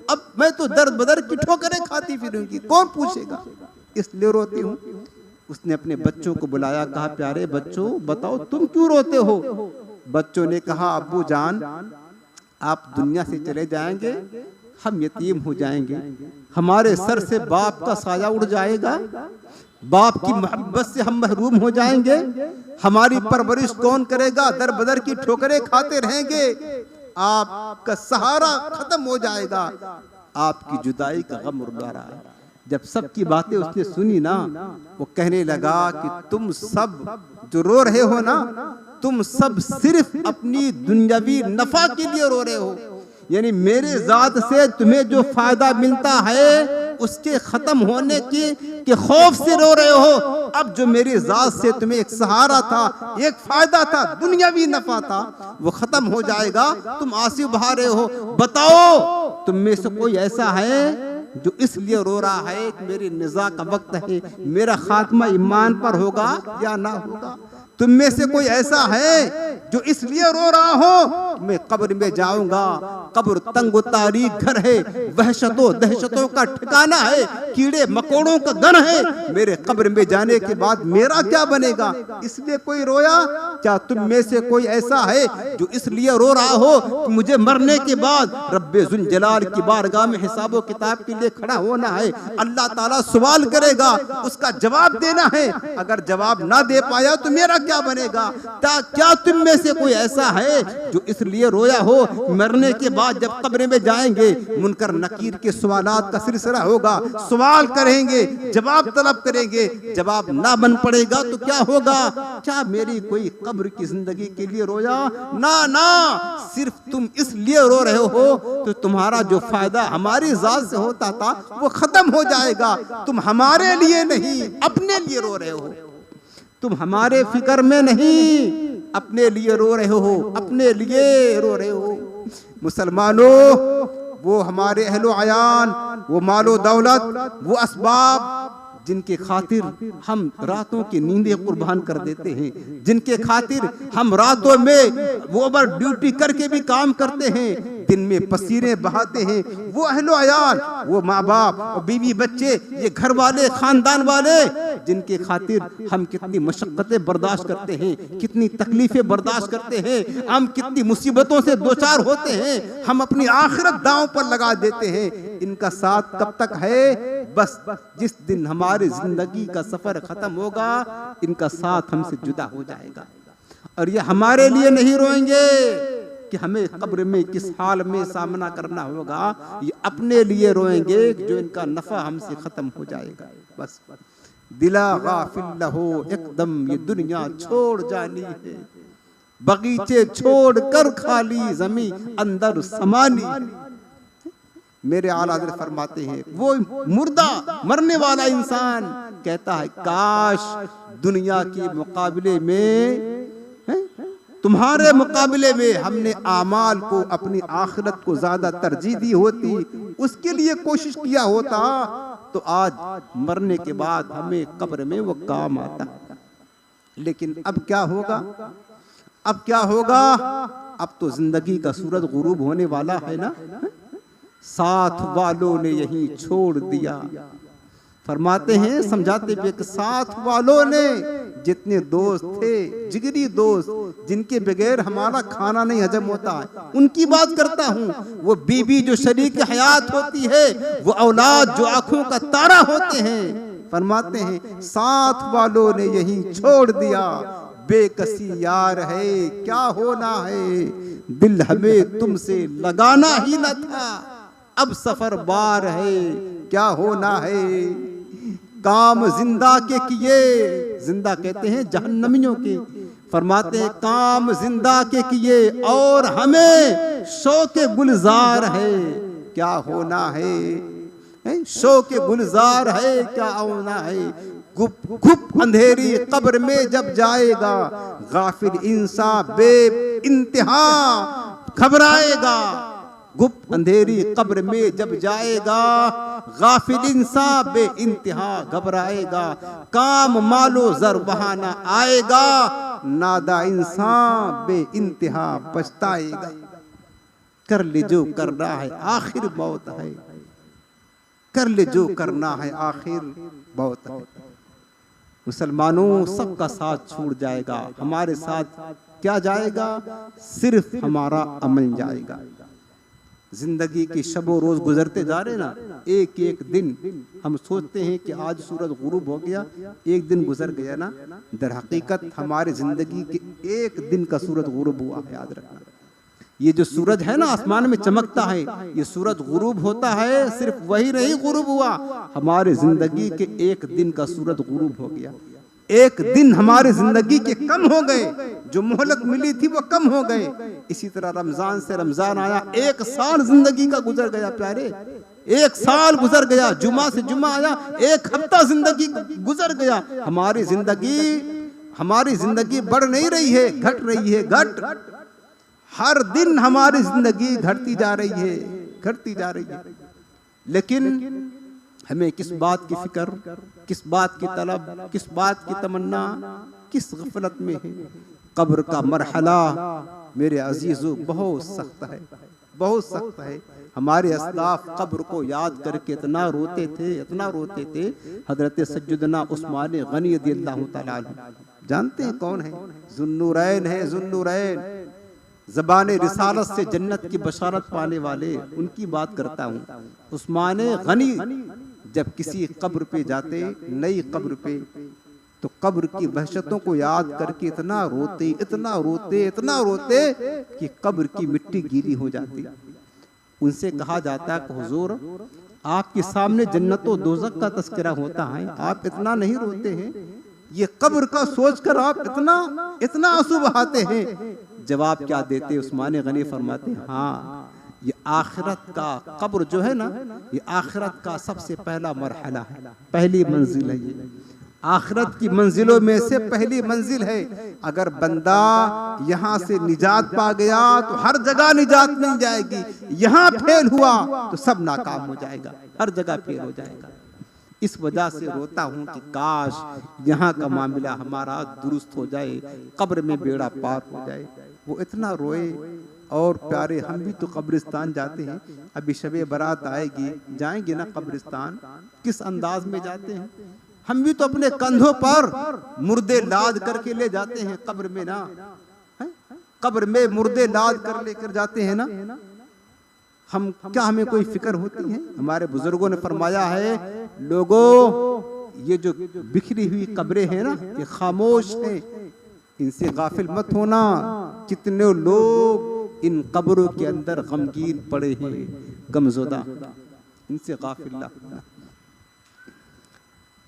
अब मैं तो दर्द बदर की ठोकरें खाती फिरूंगी, कौन पूछेगा? इसलिए रोती हूँ। उसने अपने बच्चों को बुलाया, कहा, प्यारे बच्चों बताओ तुम क्यों रोते हो? बच्चों ने कहा, अब्बू जान, आप दुनिया से चले जाएंगे, हम यतीम हो जाएंगे, हमारे सर से बाप का साया उड़ जाएगा, बाप की मोहब्बत से हम महरूम हो जाएंगे, हमारी परवरिश कौन करेगा? दर बदर की ठोकरें खाते रहेंगे, आपका सहारा खत्म हो जाएगा, आपकी जुदाई का गम उड़ा रहा है। जब सबकी बातें उसने सुनी ना, वो कहने लगा कि तुम सब जो रो रहे हो ना, तुम सब सिर्फ अपनी दुनियावी नफा के लिए रो रहे हो, यानी मेरे जात से तुम्हें जो फायदा मिलता है उसके खत्म होने के खौफ से रो रहे हो। अब जो मेरी जात से तुम्हें एक सहारा था, एक फायदा था, दुनियावी नफा था, वो खत्म हो जाएगा, तुम आंसू बहा रहे हो। बताओ तुम में से कोई ऐसा है जो इसलिए रो रहा है कि मेरी निज़ा का वक्त है, मेरा खात्मा ईमान पर होगा या ना होगा? तुम में से कोई ऐसा है जो इसलिए रो रहा हो मैं कब्र में जाऊंगा, कब्र तंग तारीख घर है, वहशतों दहशतों का ठिकाना है, कीड़े मकोड़ों का गन है, मेरे कब्र में जाने के बाद मेरा क्या बनेगा? इसलिए कोई रोया? क्या तुम में से कोई ऐसा है जो इसलिए रो रहा हो कि मुझे मरने के बाद रब्बे जुल जलाल की बारगाह में हिसाब किताब के लिए खड़ा होना है, अल्लाह ताला सवाल करेगा, उसका जवाब देना है, अगर जवाब ना दे पाया तो मेरा क्या बनेगा? क्या तुम में से कोई ऐसा है जो इसलिए रोया हो मरने के बाद जब कब्र में जाएंगे मुनकर नकीर के सवालात का सिलसिला होगा, सवाल करेंगे, जवाब तलब करेंगे, जवाब ना बन पड़ेगा तो क्या होगा? क्या मेरी कोई कब्र की जिंदगी के लिए रोया? ना ना, सिर्फ तुम इसलिए रो रहे हो तो तुम्हारा जो फायदा हमारी जात से होता था वो खत्म हो जाएगा। तुम हमारे लिए नहीं अपने लिए रो रहे हो, तुम हमारे फिक्र में नहीं अपने लिए रो रहे हो, अपने लिए रो रहे हो। मुसलमानों, वो हमारे अहलो अयान, वो मालो दौलत, वो असबाब जिनके खातिर हम रातों की नींदें कुर्बान कर देते हैं, जिनके खातिर हम रातों में ओवर ड्यूटी करके भी काम करते हैं, दिन में पसीने बहाते हैं, वो अहलो अयाल, वो माँ बाप और बीवी बच्चे, ये घर वाले खानदान वाले, जिनके खातिर हम कितनी मशक्कतें बर्दाश्त करते हैं, कितनी तकलीफें बर्दाश्त करते हैं, हम कितनी मुसीबतों से दो चार होते हैं, हम अपनी आखिरत दांव पर लगा देते हैं। इनका साथ कब तक है? बस जिस दिन हमारी जिंदगी का सफर खत्म होगा, इनका साथ हमसे जुदा हो जाएगा। और ये हमारे लिए नहीं रोएंगे कि हमें कब्र में किस हाल में सामना करना होगा, ये अपने लिए रोएंगे जो इनका नफा हमसे खत्म हो जाएगा। बस दिला गाफिल लहो एकदम ये दुनिया छोड़ जानी है, बगीचे छोड़ कर खाली जमी अंदर समानी है। मेरे आला हज़रत फरमाते हैं, वो मुर्दा मरने वाला इंसान कहता है, काश दुनिया के मुकाबले में, तुम्हारे मुकाबले में हमने आमाल को, अपनी आखिरत को ज्यादा तरजीह दी होती, उसके लिए कोशिश किया होता, तो आज मरने के बाद हमें कब्र में वो काम आता। लेकिन अब क्या होगा? अब क्या होगा? अब तो जिंदगी का सूरज गुरूब होने वाला है ना। साथ वालों ने यहीं छोड़ दिया। फरमाते हैं, समझाते हुए कि साथ वालों ने, जितने दोस्त थे, जिगरी दोस्त, जिनके बगैर हमारा खाना नहीं हजम होता है, उनकी बात करता हूँ। वो बीबी जो शरीक हयात होती है, वो औलाद जो आंखों का तारा होते हैं। फरमाते हैं, साथ वालों ने यहीं छोड़ दिया, बेकसी यार है क्या होना है, दिल हमें तुमसे लगाना ही न था, अब सफर बार है क्या होना है। काम जिंदा के किए, जिंदा कहते हैं जहन्नमियों के, फरमाते हैं काम जिंदा के किए और हमें शौके गुलजार है क्या होना है, शौके गुलजार है क्या होना है। गुप गुप अंधेरी कब्र में जब जाएगा, गाफिल इंसान बे इंतहा घबराएगा। गुप्त अंधेरी कब्र में जब जाएगा, गाफिल इंसान बे इंतहा घबराएगा। काम मालो जर बहाना आएगा, नादा इंसान बे इंतहा पछताएगा। कर ले जो करना है आखिर मौत है, कर ले जो करना है आखिर मौत है। मुसलमानों, सबका साथ छूट जाएगा, हमारे साथ क्या जाएगा? सिर्फ हमारा अमल जाएगा। जिंदगी की शबो रोज गुजरते जा रहे ना, एक एक दिन हम सोचते हैं कि आज सूरज गुरूब हो गया, एक दिन गुजर गया ना, दर हकीकत हमारे जिंदगी के एक दिन का सूरज गुरूब हुआ है। याद रखना, ये जो सूरज है ना आसमान में चमकता है, ये सूरज गुरूब होता है, सिर्फ वही नहीं गुरूब हुआ, हमारे जिंदगी के एक दिन का सूरज गुरूब हो गया। एक दिन हमारे जिंदगी के कम हो गए, जो मोहलत मिली थी वो कम हो गए। इसी तरह रमजान से रमजान आया, एक साल जिंदगी का गुजर गया प्यारे, एक साल गुजर गया। जुमा से जुमा आया, एक हफ्ता जिंदगी गुजर गया। हमारी जिंदगी बढ़ नहीं रही है, घट रही है, घट। हर दिन हमारी जिंदगी घटती जा रही है, घटती जा रही है। लेकिन हमें किस बात की फिक्र, किस बात की तलब, किस बात की तमन्ना, किस गफलत में है। कब्र का मरहला मेरे अजीजों बहुत सख्त है, बहुत सख्त है। हमारे अस्लाफ कब्र को याद करके इतना रोते थे, इतना रोते थे। हजरत सज्जुदना उस्मान गनी रज़ियल्लाहु तआला अन्हु, जानते हैं कौन है? ज़ुन्नूरैन है, ज़ुन्नूरैन, ज़बाने रिसालत से जन्नत की बशारत पाने वाले, उनकी बात करता हूँ। उस्मान गनी जब किसी कब्र पे जाते, नई कब्र पे, तो कब्र की वहशतों को याद करके इतना रोते, इतना रोते, इतना रोते कि कब्र की मिट्टी गीली हो जाती। उनसे कहा जाता कि हुजूर, आपके सामने जन्नत और दोज़ख का तस्करा होता है, आप इतना नहीं रोते हैं, ये कब्र का सोचकर आप इतना आंसू बहाते हैं। जवाब क्या देते? उस्मान गनी फरमाते, हाँ, ये आखिरत का कब्र जो है ना, ये आखिरत का सबसे पहला मरहला है, पहली मंजिल है। ये आखिरत की मंजिलों में से पहली मंजिल है। अगर बंदा यहाँ से निजात पा गया तो हर जगह निजात मिल जाएगी, यहाँ फेल हुआ तो सब नाकाम हो जाएगा, हर जगह फेल हो जाएगा। इस वजह से रोता हूँ कि काश यहाँ का मामला हमारा दुरुस्त हो जाए, कब्र में बेड़ा पार हो जाए। वो इतना रोए। और प्यारे, हम भी तो कब्रिस्तान जाते हैं, अभी शबे बारात आएगी, जाएंगे ना कब्रिस्तान, किस अंदाज में जाते हैं। हम भी तो अपने कंधों पर मुर्दे लाद करके ले जाते हैं कब्र में ना, कब्र में मुर्दे लाद कर लेकर जाते हैं ना। हम क्या, हमें कोई फिक्र होती है? हमारे बुजुर्गों ने फरमाया है, लोगों ये जो बिखरी हुई कब्रें हैं ना, ये खामोश हैं, इनसे गाफिल मत होना। कितने लोग इन कब्रों के अंदर गमगीन पड़े हैं, गमज़ुदा, इनसे गाफिल ना होना।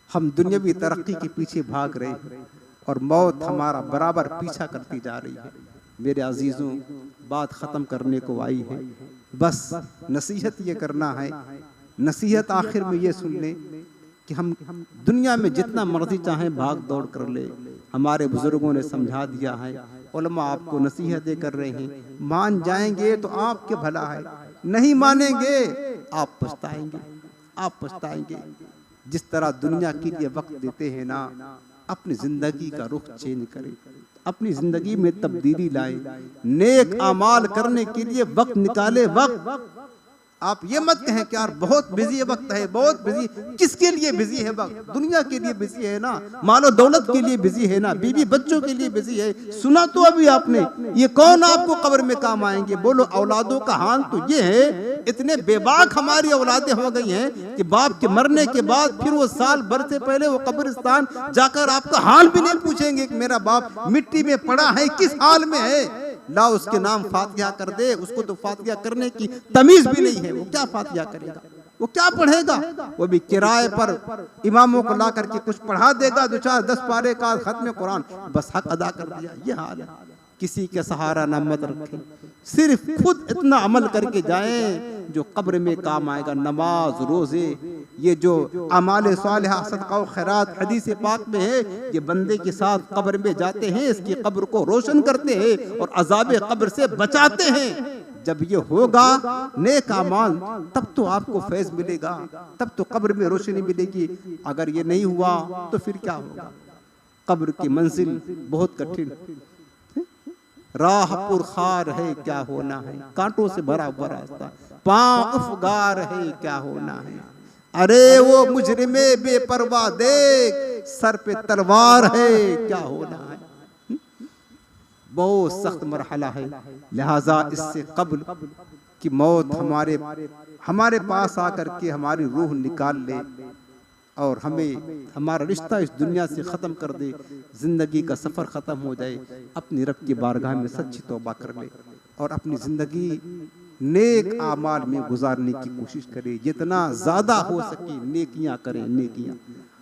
हम दुनियावी तरक्की के पीछे भाग रहे हैं और मौत हमारा बराबर पीछा करती जा रही है। मेरे अजीजों, बात ख़त्म करने को आई है, बस नसीहत ये करना है। नसीहत आखिर में ये सुन ले कि हम दुनिया में जितना मर्जी चाहें भाग दौड़ कर ले, हमारे बुजुर्गों ने समझा दिया है, उलमा आपको नसीहतें कर रहे हैं, मान जाएंगे तो आपके भला है, नहीं मानेंगे आप पछताएंगे, आप पछताएंगे। जिस तरह दुनिया के लिए वक्त देते हैं ना, अपनी जिंदगी का रुख चेंज करें, अपनी जिंदगी में तब्दीली लाए, नेक अमाल करने के लिए वक्त निकाले। वक्त आप ये मत कहें कि यार बहुत बिजी वक्त है, बहुत बिजी। किसके लिए बिजी है वक्त? दुनिया के लिए बिजी है ना, मालो दौलत के लिए बिजी है ना, बीवी बच्चों के लिए बिजी है। सुना तो अभी आपने, ये कौन आपको कब्र में काम आएंगे? बोलो, औलादों का हाल तो ये है, इतने बेबाक हमारी औलादें हो गई हैं कि बाप के मरने के बाद फिर वो साल भर से पहले वो कब्रिस्तान जाकर आपका हाल भी नहीं पूछेंगे कि मेरा बाप मिट्टी में पड़ा है, किस हाल में है। ला उसके नाम फातिहा कर दे, उसको तो फातिहा करने की तमीज भी नहीं है, वो क्या फातिहा करेगा, वो क्या पढ़ेगा? वो भी किराए पर इमामों को ला करके कुछ पढ़ा देगा, 2-4-10 पारे का खत्म कुरान, बस हक अदा कर दिया। ये हाल है। किसी के सहारा ना मत रखें, सिर्फ खुद इतना अमल करके जाएं जो कब्र में काम आएगा। नमाज, रोजे, ये जो अमाल सालिहा, सदका व खैरात हदीस पाक में है, ये बंदे के साथ कब्र में जाते हैं, इसकी कब्र को रोशन करते हैं और अजाब कब्र से बचाते हैं। जब ये होगा नेक अमाल, तब तो आपको फैज मिलेगा, तब तो कब्र में रोशनी मिलेगी। अगर ये नहीं हुआ तो फिर क्या होगा? कब्र की मंजिल बहुत कठिन, राह पुरखार है, क्या होना है, कांटों से भरा हुआ रास्ता, पांव उफगार है, क्या होना है। अरे वो मुजरिमे बेपरवाह देख, सर पे तलवार है, क्या होना है। बहुत सख्त मरहला है, लिहाजा इससे कब्ल की मौत हमारे पास आकर के हमारी रूह निकाल ले और हमें हमारा रिश्ता इस दुनिया से ख़त्म कर दे, ज़िंदगी का सफ़र ख़त्म हो जाए, अपनी रब की बारगाह में सच्ची तौबा कर ले और अपनी ज़िंदगी नेक आमाल में गुजारने की कोशिश करे। जितना ज़्यादा हो सके नेकियां करें, नेकियां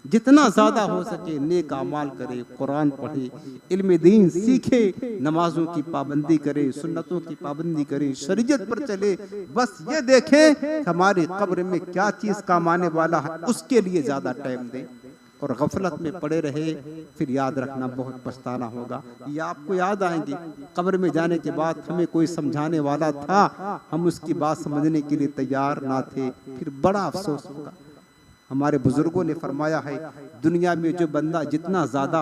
जितना ज़्यादा हो सके नेक आमाल करे, कुरान पढ़े, इल्म दीन सीखे, नमाजों की पाबंदी करे, सुन्नतों की पाबंदी करे, शरीयत पर चले। बस ये देखें हमारी कब्र में क्या चीज़ काम आने वाला है, उसके लिए ज़्यादा टाइम दें और गफलत में पड़े रहे, फिर याद रखना बहुत पछताना होगा। ये आपको याद आएंगे कब्र में जाने के बाद, हमें कोई समझाने वाला था, हम उसकी बात समझने के लिए तैयार ना थे, फिर बड़ा अफसोस होगा। हमारे बुजुर्गों ने फरमाया है, दुनिया में जो बंदा जितना ज्यादा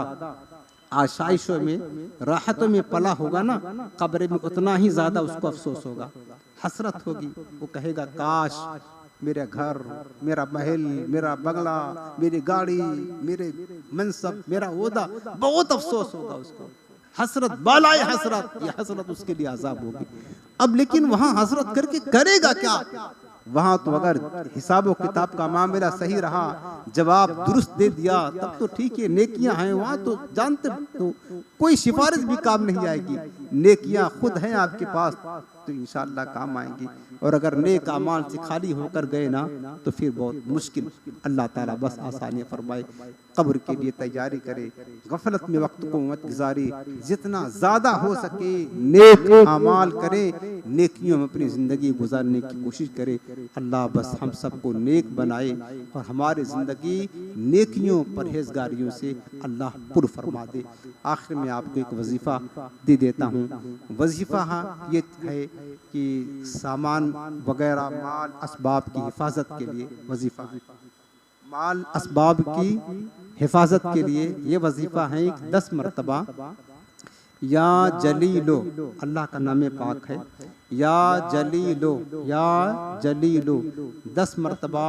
आशाइशों में, राहतों में पला होगा ना, कब्र में उतना ही ज्यादा उसको अफसोस होगा, हसरत होगी। वो कहेगा काश मेरा घर, मेरा महल, मेरा बंगला, मेरी गाड़ी, मेरे मनसब, मेरा ओहदा, बहुत अफसोस होगा उसको। हसरत, बालाए हसरत, ये हसरत उसके लिए अजाब होगी। अब लेकिन वहां हसरत करके करेगा क्या? वहां तो अगर हिसाबो किताब का मामला सही रहा, जवाब दुरुस्त दे दिया, तब तो ठीक है, नेकियां हैं वहां तो जानते, तो कोई सिफारिश भी काम नहीं आएगी। नेकियां खुद हैं आपके पास तो इंशाअल्लाह काम आएंगी। और अगर नेक अमाल से खाली होकर गए ना तो फिर बहुत मुश्किल। अल्लाह ताला बस आसानी फरमाए, कब्र के लिए तैयारी करे, गफलत में वक्त को मत गुजारे, जितना ज्यादा हो सके नेक अमाल करे, नेकियों में अपनी जिंदगी गुजारने की कोशिश करे। अल्लाह बस हम सबको नेक बनाए और हमारी जिंदगी नेकियों परहेजगारियों से अल्लाह पुर फरमा दे। आखिर में आपको एक वजीफा दे देता हूँ। वजीफा ये है कि सामान वगैरह, माल असबाब की हिफाजत के लिए वजीफा है। माल असबाब की हिफाजत के लिए ये वजीफ़ा है 10 मरतबा या जलीलो, अल्लाह का नाम पाक है, या जलीलो या जलीलो 10 मरतबा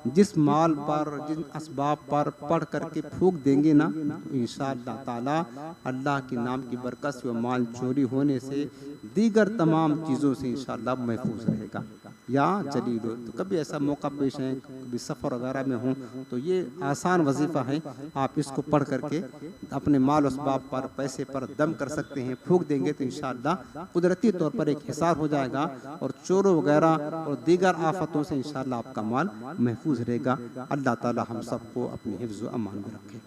जिस माल पर, जिन असबाब पर पढ़ करके फूंक देंगे ना, इंशाअल्लाह ताला अल्लाह के नाम की बरकत से वह माल चोरी होने से, दीगर तमाम चीज़ों से इंशाअल्लाह महफूज रहेगा। या जलीलो, तो कभी ऐसा मौका पेश है, कभी सफ़र वगैरह में हों, तो ये आसान वजीफ़ा है, आप इसको पढ़ करके अपने माल असबाब पर, पैसे पर दम कर सकते हैं। फूंक देंगे तो इंशाअल्लाह कुदरती तौर पर एक हिसार हो जाएगा और चोरों वगैरह और दीगर आफतों से इंशाअल्लाह आपका माल महफूज रहेगा। अल्लाह ताला हम सबको अपनी हिफ्ज़ व अमान में रखे।